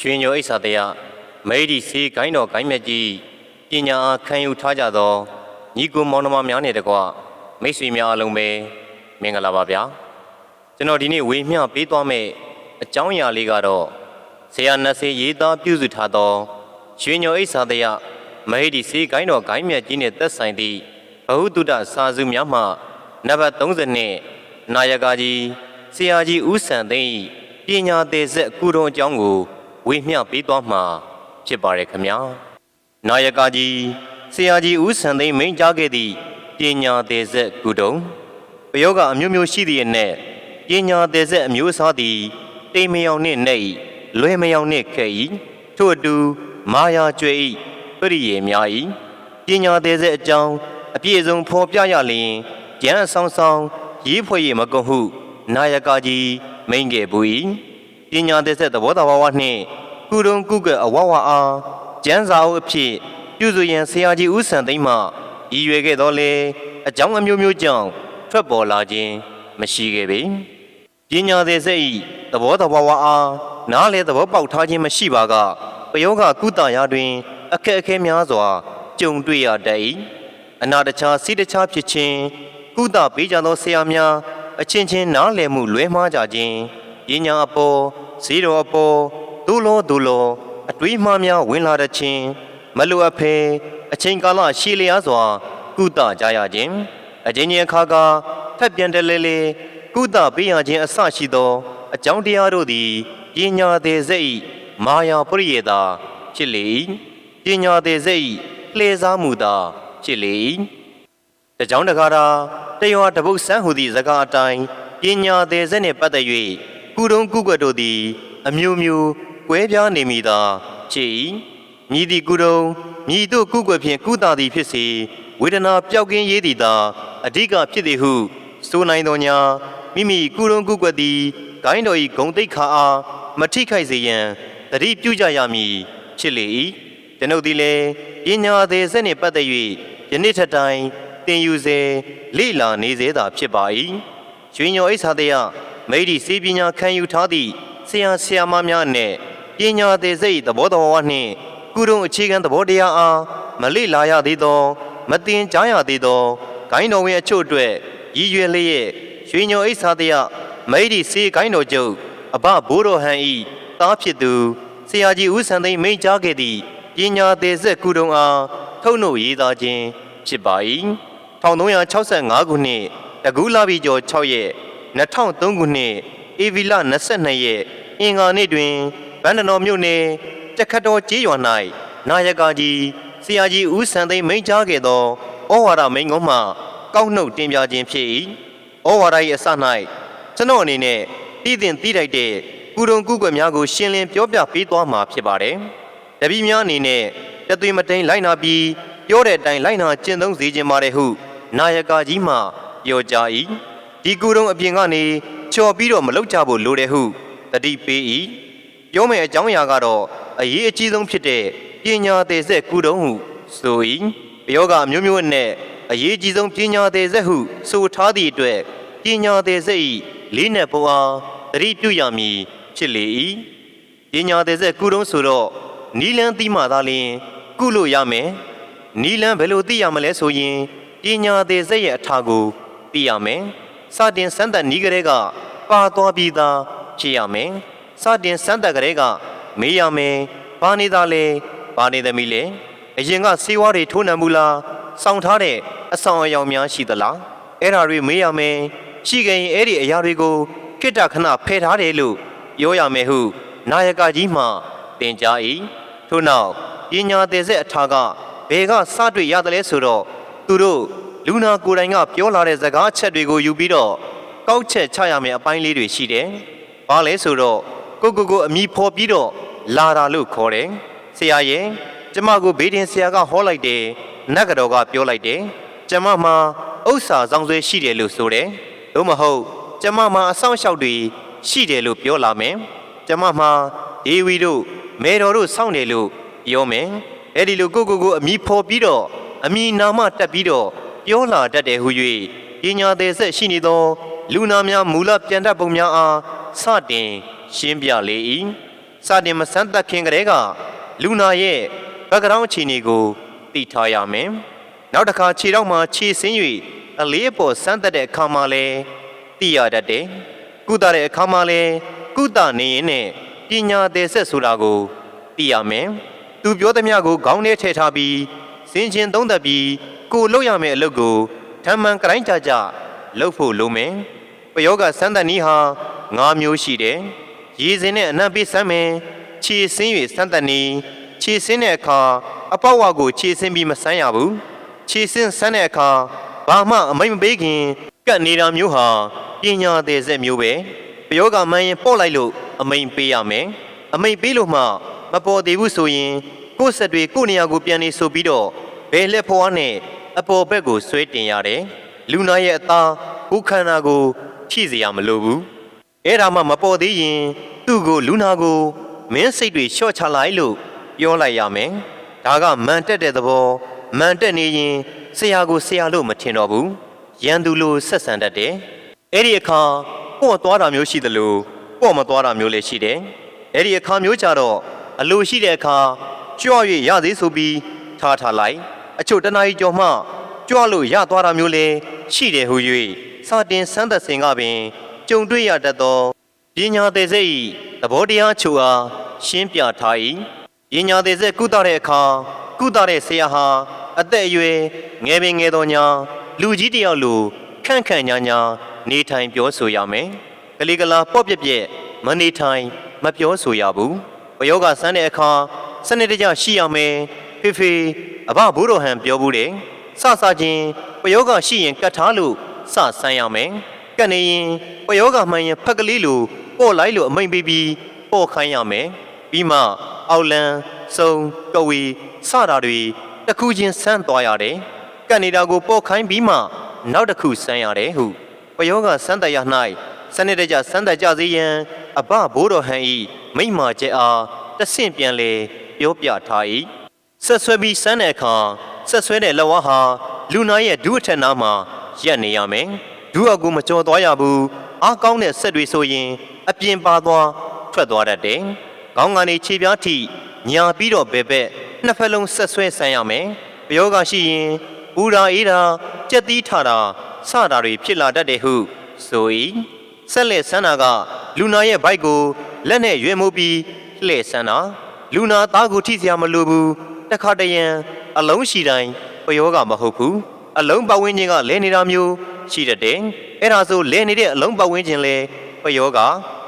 ရွှေညိုအိဆာတရားမိဒီစီဂိုင်းတော်ဂိုင်းမြတ်ကြီးပညာအားခံယူထားကြသောညီကိုမောင်နှမများနဲ့တကွမိတ်ဆွေများအလုံးပဲမင်္ဂလာပါဗျာကျွန်တော်ဒီနေ့ဝေမျှပေးသွားမယ့်အကြောင်းအရာလေးကတော့ဆရာနတ်စေရေးသားပြုစုထားသောရွှေညိုအိဆာတရားမိဒီစီဂိုင်းတော်ဂိုင်းမြတ်ကြီးနဲ့သက်ဆိုင်သည့်ဘဟုတုတစာစုများမှနံပါတ်30နဲ့နာယကကြီးဆရာကြီးဦးစံသိန်းပညာသေးဆက်ကုတော်အကြောင်းကိုဝေမျှပေးသွားမှာဖြစ်ပါရဲ့ခင်ဗျာနာယကကြီးဆရာကြီးဦးစံသိန်းမိန့်ကြားခဲ့သည့်ပညာသေးဆက်ကုတော်ပယောဂအမျိုးမျိုးရှိသည့်အနက်ပညာသေးဆက်အမျိုးအစားသည်တိမ်မယောင်နှင့်နှဲ့၏လွယ်မယောင်နှင့်ခဲ့၏ထို့အတူမာယာကျွဲ၏ပရိယေများ၏ပညာသေးဆက်အကြောင်းအပြည့်စုံဖော်ပြရလျင်ကျမ်းအဆောင်ဆောင်ရေးဖွဲ့ရမကုန်ဟုနာယကကြီးမိန့်ခဲ့ပူ၏ပညာသေးဆက်သဘောတဘာဝနှင့်ကုတုံကုကအဝဝအားကျမ်းစာအုပ်အဖြစ်ပြုစုရန်ဆရာကြီးဦးစံသိန်းမှရည်ရွယ်ခဲ့တော်လဲအကြောင်းအမျိုးမျိုးကြောင့်ထွက်ပေါ်လာခြင်းမရှိခဲ့ပေပညာသေးဆက်၏သဘောတဘာဝအားနားလေသဘောပေါက်ထားခြင်းမရှိပါကပယောဂကုသရာတွင်အခက်အခဲများစွာကြုံတွေ့ရတတ်၏အနာတခြားစိတခြားဖြစ်ခြင်းကုသပေးကြသောဆရာများအချင်းချင်းနားလည်မှုလွဲမှားကြခြင်းပညာအပေါ်ဇီတော်အပေါ်ဒုလောအတွေးမှားများဝင်လာတဲ့ခြင်းမလိုအပ်ဖဲအချိန်ကာလရှည်လျားစွာကုသကြရခြင်းအချင်းချင်းအခါကထပ်ပြန်တလဲလဲကုသပေးရခြင်းအစရှိသောအကြောင်းတရားတို့သည်ပညာသေးစိတ်မာယာပရိယေတာဖြစ်လေ၏ပညာသေးစိတ်လှည့်စားမှုသာဖြစ်လေ၏တကြောင်တကားတာတယောတပုတ်ဆန်းဟူသည့်စကားအတိုင်းပညာသေးစိတ်နှင့်ပတ်သက်၍ကုတုံကုကွက်တို့သည်အမျိုးမျိုးကွဲပြားနေမိသာဖြစ်၏မြည်သည့်ကုတုံမြည်တို့ကုကွက်ဖြင့်ကုသသည်ဖြစ်စေဝေဒနာပျောက်ကင်းရေးသည်သာအဓိကဖြစ်သည်ဟုဆိုနိုင်သောညာမိမိကုတုံကုကွက်သည်ဂိုင်းတော်၏ဂုံတိတ်ခါအားမထိခိုက်စေရန်သတိပြုကြရမည်ဖြစ်လေ၏ကျွန်ုပ်သည်လည်းပညာသေးစိတ်နှင့်ပတ်သက်၍ယနေ့ထက်တိုင်သင်ယူစေလေ့လာနေစေသာဖြစ်ပါ၏ရွှေညိုအိဆာတရားမိဒီစေပညာခံယူထားသည့်ဆရာမများနှင့်ပညာသေးစိတ်သဘောတော်ဝနှင့်ကုတုံအခြေခံသဘောတရားအားမလေ့လာရသေးသောမသင်ကြားရသေးသောဂိုင်းတော်ဝင်အချို့အတွက်ရည်ရွယ်လျက်ရွှေညိုအိဆာတရားမိဒီစေဂိုင်းတော်ကျုပ်အဘဘိုးတော်ဟန်ဤသားဖြစ်သူဆရာကြီးဦးစံသိန်းမိန့်ကြားခဲ့သည့်ပညာသေးဆက်ကုတုံအားထုတ်နှုတ်ရေးသားခြင်းဖြစ်ပါ၏1365ခုနှစ်တကူလာပြီကျော်6ရက်2003ခုနှစ်ဧပြီလ22ရက်အင်္ဂါနေ့တွင်ဗန္ဒနောမြို့နယ်တက္ကတော်ကျေးရွာ၌နာယကကြီးဆရာကြီးဦးစံသိန်းမိန့်ကြားခဲ့သောဩဝါဒမိန့်ခွန်းမှကောက်နှုတ်တင်ပြခြင်းဖြစ်၏ဩဝါဒ၏အစ၌ကျွန်တော်အနေနဲ့တည်တင်သိထိုက်တဲ့ကုတုံကုကွက်များကိုရှင်းလင်းပြောပြပေးသွားမှာဖြစ်ပါတယ်တပည့်များအနေနဲ့တသွေးမတိန်လိုက်နာပြီးပြောတဲ့အတိုင်းလိုက်နာကျင့်သုံးစေခြင်းပါတယ်ဟုနာယကကြီးမှပြောကြား၏ဒီကုတုံအပြင်ကနေချော်ပြီးတော့မလုပ်ကြဖို့လိုတယ်ဟုတတိပေး၏ပြောမယ့်အကြောင်းအရာကတော့အရေးအကြီးဆုံးဖြစ်တဲ့ပညာသေးဆက်ကုတုံဟုဆို၏ပယောဂအမျိုးမျိုးနဲ့အရေးကြီးဆုံးပညာသေးဆက်ဟုဆိုထားသည့်အတွက်ပညာသေးဆက်၏လေးနက်ပေါ်အားတတိပြုရမည်ဖြစ်လေ၏ပညာသေးဆက်ကုတုံဆိုတော့နီလန်းသီးမှသာလျှင်ကုလို့ရမယ်နီလန်းဘယ်လိုသိရမလဲဆိုရင်ပညာသေးဆက်ရဲ့အထာကိုသိရမယ်စတင်စမ်းသပ်နီးကလေးကပါသွားပြီးသားဖြစ်ရမယ်စတင်စမ်းသပ်ကလေးကမေးရမယ်ဘာနေသားလဲဘာနေသမီးလဲအရင်ကစေဝါတွေထိုးနှံမှုလားစောင့်ထားတဲ့အဆောင်အယောင်များရှိသလားအဲ့ဓာတွေမေးရမယ်ရှိခင်အဲ့ဒီအရာတွေကိုခိတ္တခဏဖယ်ထားတယ်လို့ပြောရမယ်ဟုနာယကကြီးမှသင်ကြား၏ထို့နောက်ပညာသေးဆက်အထာကဘယ်ကစတွေ့ရတယ်လဲဆိုတော့သူတို့လူနာကိုယ်တိုင်ကပြောလာတဲ့စကားချက်တွေကိုယူပြီးတော့ကောက်ချက်ချရမယ့်အပိုင်းလေးတွေရှိတယ်။ဘာလဲဆိုတော့ကိုအမိဖော်ပြီးတော့လာတာလို့ခေါ်တယ်။ဆရာရဲ့ကျမကိုဘေးတင်ဆရာကဟောလိုက်တယ်။နတ်ကတော်ကပြောလိုက်တယ်။ကျမမှာဥစ္စာဆောင်ဆွဲရှိတယ်လို့ဆိုတယ်။သို့မဟုတ်ကျမမှာအဆောင်အရှောက်တွေရှိတယ်လို့ပြောလာမယ်။ကျမမှာဒေဝီတို့မေတော်တို့စောင့်တယ်လို့ပြောမယ်။အဲ့ဒီလိုကိုအမိဖော်ပြီးတော့အမိနာမတက်ပြီးတော့ပြောလာတတ်တယ်ဟု၍ပညာသေးဆက်ရှိနေသောလူနာများမူလပြန်တတ်ပုံများအားစတင်ရှင်းပြလေ၏ စာတင်မစမ်းသပ်ခင်ကလေးကလူနာရဲ့ဘက်ဂရောင်းအခြေအနေကိုသိထားရမယ်နောက်တစ်ခါခြေထောက်မှာခြေဆင်း၍အလေးအပေါ်စမ်းသပ်တဲ့အခါမှာလည်းသိရတတ်တယ်ကုသတဲ့အခါမှာလည်းကုသနေရင်နဲ့ပညာသည်ဆက်ဆိုတာကိုသိရမယ်သူပြောသမျှကိုခေါင်းထဲထည့်ထားပြီးစင်ချင်းသုံးသပ်ပြီးကိုလုပ်ရမယ့်အလုပ်ကိုဓမ္မန်ကတိုင်းကြကြလုပ်ဖို့လိုမယ်ပယောဂစမ်းသပ်နည်းဟာ၅မျိုးရှိတယ်ရေစင်နဲ့အနံ့ပေးစမ်းမယ်ခြေဆင်း၍စမ်းသပ်နည်းခြေဆင်းတဲ့အခါအပေါက်ဝါကိုခြေဆင်းပြီးမစမ်းရဘူးခြေဆင်းစမ်းတဲ့အခါဘာမှအမိတ်မပေးခင်ကတ်နေတာမျိုးဟာပညာသည်ဆက်မျိုးပဲပယောဂမှန်ရင်ပေါ့လိုက်လို့အမိန်ပေးရမယ်အမိန်ပေးလို့မှမပေါ်သေးဘူးဆိုရင်ကိုယ်ဆက်တွေကိုယ်နေရာကိုပြန်နေဆိုပြီးတော့ဘယ်လက်ဖွားနဲ့အပေါ်ဘက်ကိုဆွဲတင်ရတယ်လူနာရဲ့အသားကိုခန္ဓာကိုထိစေရမလိုဘူးအဲ့ဒါမှမပေါ်သေးရင်သူ့ကိုလူနာကိုမင်းစိတ်တွေလျှော့ချလိုက်လို့ပြောလိုက်ရမယ်ဒါကမန်တက်တဲ့သဘောမန်တက်နေရင်ဆရာကိုဆရာလို့မထင်တော့ဘူးရန်သူလိုဆက်ဆံတတ်တယ်အဲ့ဒီအခါပေါ့သွားတာမျိုးရှိသလိုပေါ့မသွားတာမျိုးလည်းရှိတယ်အဲ့ဒီအခါမျိုးကြတော့အလိုရှိတဲ့အခါကြွ၍ရသေးဆိုပြီးထားလိုက်အချို့တနားကြီးကြော်မှကြွလို့ရသွားတာမျိုးလည်းရှိတယ်ဟု၍စာတင်စမ်းသပ်စဉ်ကပင်ကြုံတွေ့ရတတ်သောပညာသည်စိတ်၏သဘောတရားချို့အားရှင်းပြထား၏ပညာသည်စိတ်ကုသတဲ့အခါကုသတဲ့ဆရာဟာအသက်အရွယ်ငယ်ပင်ငယ်သောညာလူကြီးတယောက်လိုခန့်ခန့်ညာညာနေထိုင်ပြောဆိုရမယ်ကလေးကလာပေါ့ပြက်ပြက်မနေထိုင်မပြောဆိုရဘူးဘယောဂစမ်းတဲ့အခါစနစ်တကျရှိရမယ်ဖေဖေအဘဘိုးတော်ဟန်ပြောဘူးတယ်စချင်းဘယောဂရှိရင်ကတ်ထားလို့စဆန်းရမယ်ကတ်နေရင်ဘယောဂမှန်ရင်ဖက်ကလေးလိုပေါ့လိုက်လို့အမိန်ပေးပြီးပေါ့ခိုင်းရမယ်ပြီးမှအောက်လန်းစုံကဝီစတာတွေတစ်ခုချင်းဆန်းသွားရတယ်ကတ်နေတာကိုပေါ့ခိုင်းပြီးမှနောက်တစ်ခုဆန်းရတယ်ဟုဘယောဂစမ်းတရ၌စနစ်တကျစမ်းတကြစေရန်အဘဘိုးတော်ဟန်ဤမိမ့်မာကျဲအားတဆင့်ပြန်လေပြောပြထား၏ဆက်ဆွဲပြီးစမ်းတဲ့အခါဆက်ဆွဲတဲ့လက်ဝါးဟာလူနာရဲ့ဒုအထက်နားမှာရက်နေရမယ်ဒုအကူမကြော်သွားရဘူးအားကောင်းတဲ့ဆက်တွေဆိုရင်အပြင်ပါသွားထွက်သွားတတ်တယ်ခေါင်းကနေခြေပြားထိညာပြီးတော့ဘယ်ဘက်နှစ်ဖက်လုံးဆက်ဆွဲဆန်းရမယ်ပယောဂရှိရင်ပူရာအေးတာကြက်သီးထတာစတာတွေဖြစ်လာတတ်တယ်ဟုဆို၏ဆက်လက်ဆန်းတာကလူနာရဲ့ဘိုက်ကိုလက်နဲ့ရွေးမိုးပြီးလှည့်ဆန်းတာလူနာသားကိုထိစရာမလိုဘူးတခါတရံအလုံးရှိတိုင်းပယောဂမဟုတ်ဘူးအလုံးပတ်ဝန်းကျင်ကလဲနေတာမျိုးရှိတတ်တယ်အဲ့ဒါဆိုလဲနေတဲ့အလုံးပတ်ဝန်းကျင်လဲပယောဂ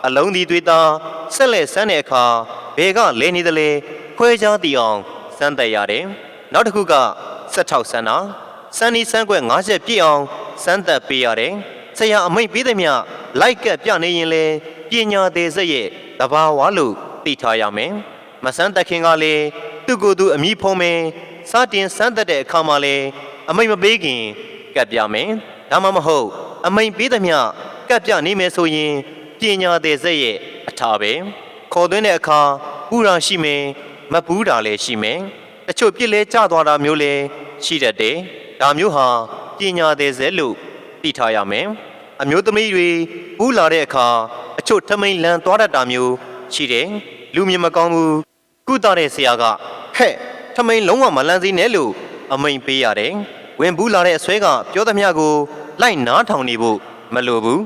အလုံးဒီသွေးသားဆက်လက်ဆန်းတဲ့အခါဘယ်ကလဲနေသလဲခွဲခြားသိအောင်စမ်းသပ်ရတယ်နောက်တစ်ခုကဆက်ထောက်ဆန်းတာစမ်းနီးစမ်းကွက်၅ချက်ပြည့်အောင်စမ်းသပ်ပေးရတယ်ဆရာအမိတ်ပေးသည်မြလိုက်ကပ်ပြနေရင်လေပညာသည်စက်ရဲ့တဘာဝလို့သိထားရမယ်မစမ်းသပ်ခင်ကလေသူ့ကိုယ်သူအမိဖုံးမယ်စတင်စမ်းသပ်တဲ့အခါမှာလေအမိတ်မပေးခင်ကပ်ပြမယ်ဒါမှမဟုတ်အမိတ်ပေးသည်မြကပ်ပြနေမယ်ဆိုရင်ပညာသည်စက်ရဲ့အထာပဲခေါ်သွင်းတဲ့အခါပူရာရှိမယ်မပူးတာလည်းရှိမယ်တချို့ပြစ်လဲကျသွားတာမျိုးလည်းရှိတတ်တယ်ဒါမျိုးဟာပညာသည်စက်လို့သိထားရမယ်အမျိုးသမီးတွေပူးလာတဲ့အခါအချို့ထမိန်လန်သွားတတ်တာမျိုးရှိတယ်လူမြင်မကောင်းဘူးကုသတဲ့ဆရာကဟဲ့ထမိန်လုံးဝမလန်စေနဲ့လို့အမိန်ပေးရတယ်ဝင်ဘူးလာတဲ့အဆွဲကပြောသမျှကိုလိုက်နားထောင်နေဖို့မလိုဘူး